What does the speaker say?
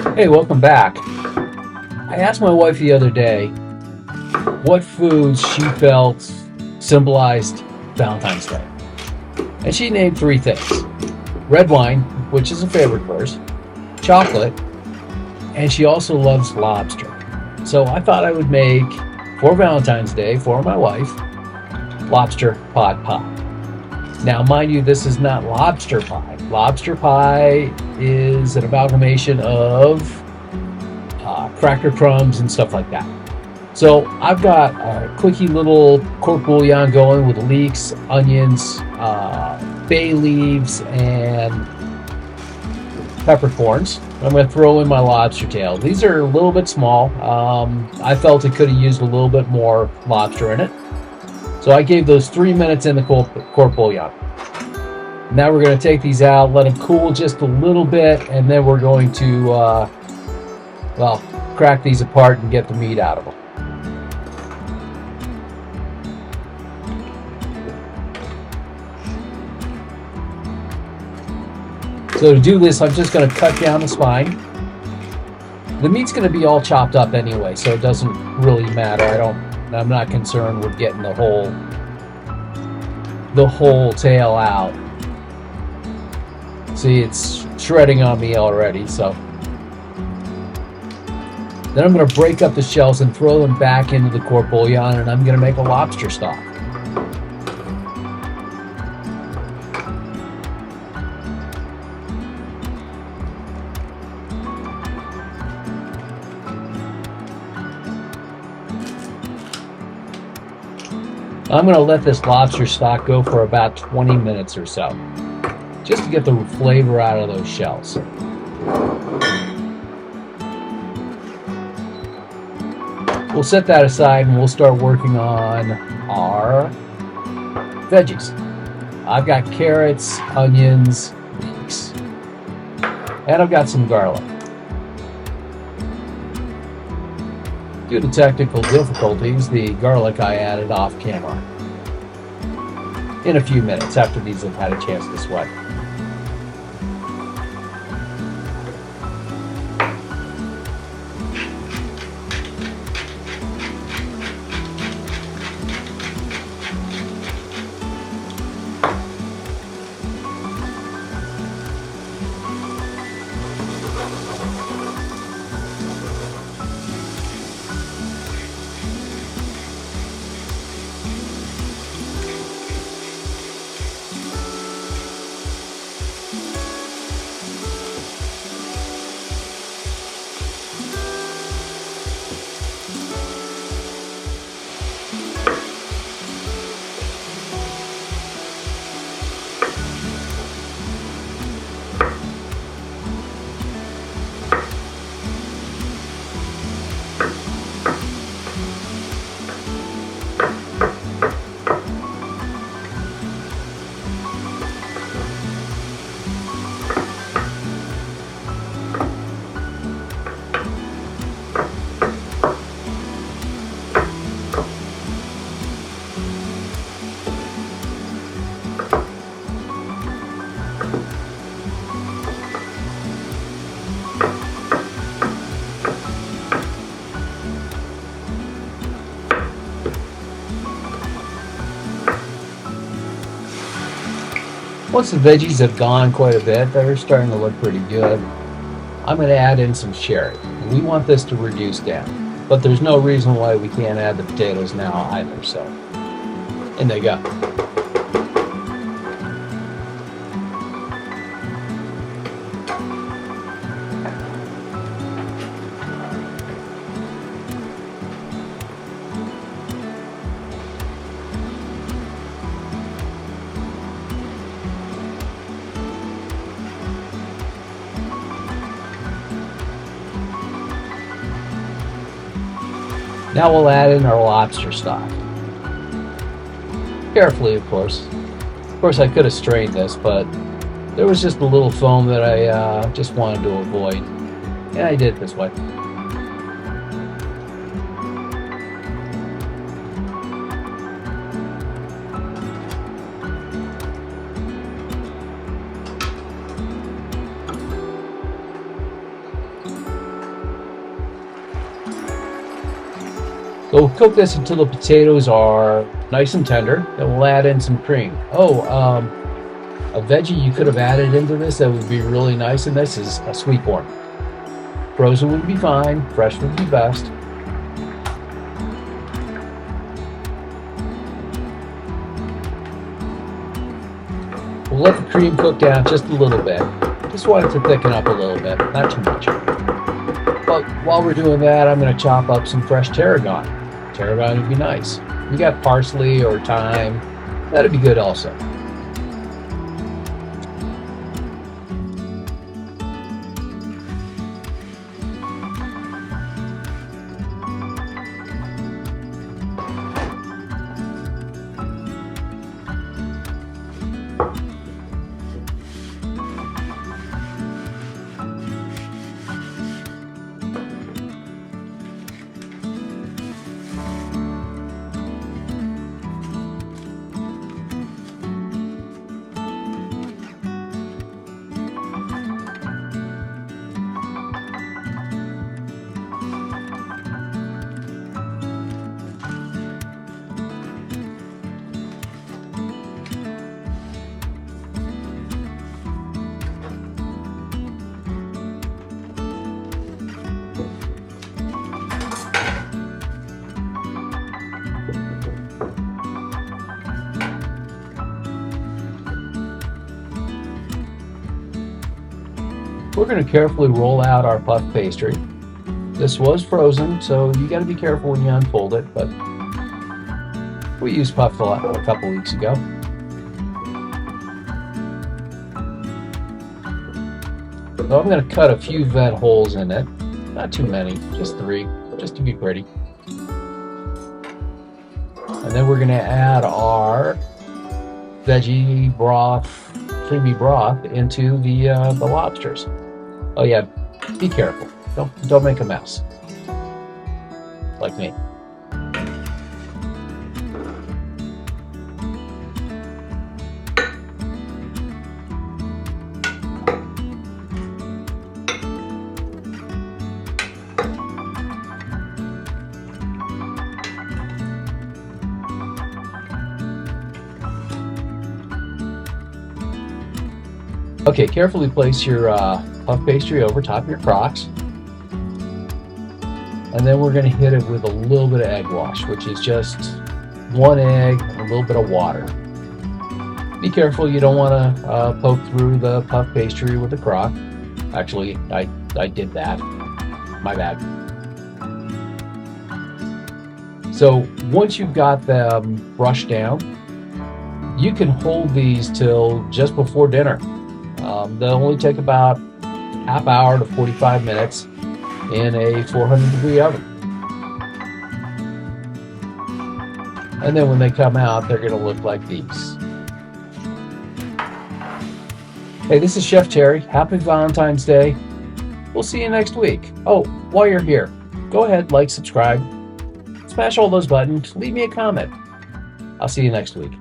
Hey, welcome back. I asked my wife the other day what foods she felt symbolized Valentine's Day. And she named three things: red wine, which is a favorite of hers, chocolate, and she also loves lobster. So I thought I would make, for Valentine's Day, for my wife, lobster pot pie. Now, mind you, this is not lobster pie. Lobster pie is an amalgamation of cracker crumbs and stuff like that. So I've got a quickie little court bouillon going with leeks, onions, bay leaves, and peppercorns. I'm going to throw in my lobster tail. These are a little bit small. I felt it could have used a little bit more lobster in it. So I gave those 3 minutes in the court bouillon. Now we're going to take these out, let them cool just a little bit, and then we're going to, crack these apart and get the meat out of them. So to do this, I'm just going to cut down the spine. The meat's going to be all chopped up anyway, so it doesn't really matter. I'm not concerned with getting the whole tail out. See, it's shredding on me already, so. Then I'm going to break up the shells and throw them back into the court bouillon, and I'm going to make a lobster stock. I'm going to let this lobster stock go for about 20 minutes or so, just to get the flavor out of those shells. We'll set that aside and we'll start working on our veggies. I've got carrots, onions, leeks, and I've got some garlic. Due to technical difficulties, the garlic I added off camera in a few minutes after these have had a chance to sweat. Once the veggies have gone quite a bit, they're starting to look pretty good. I'm going to add in some sherry. We want this to reduce down, but there's no reason why we can't add the potatoes now either, so in they go. Now we'll add in our lobster stock. Carefully, of course. Of course, I could have strained this, but there was just a little foam that I just wanted to avoid. And I did it this way. So we'll cook this until the potatoes are nice and tender. Then we'll add in some cream. A veggie you could have added into this that would be really nice in this is a sweet corn. Frozen would be fine, fresh would be best. We'll let the cream cook down just a little bit. Just want it to thicken up a little bit, not too much. But while we're doing that, I'm going to chop up some fresh tarragon. Tarragon would be nice. You got parsley or thyme, that'd be good also. We're going to carefully roll out our puff pastry. This was frozen, so you got to be careful when you unfold it, but we used puff a couple weeks ago. So I'm going to cut a few vent holes in it, not too many, just 3, just to be pretty. And then we're going to add our veggie broth, creamy broth into the lobsters. Oh yeah, be careful. Don't make a mess. Like me. Okay, carefully place your puff pastry over top of your crocks. And then we're going to hit it with a little bit of egg wash, which is just 1 egg and a little bit of water. Be careful, you don't want to poke through the puff pastry with the crock. Actually, I did that. My bad. So once you've got them brushed down, you can hold these till just before dinner. They'll only take about half hour to 45 minutes in a 400-degree oven. And then when they come out, they're going to look like these. Hey, this is Chef Terry. Happy Valentine's Day. We'll see you next week. Oh, while you're here, go ahead, like, subscribe, smash all those buttons, leave me a comment. I'll see you next week.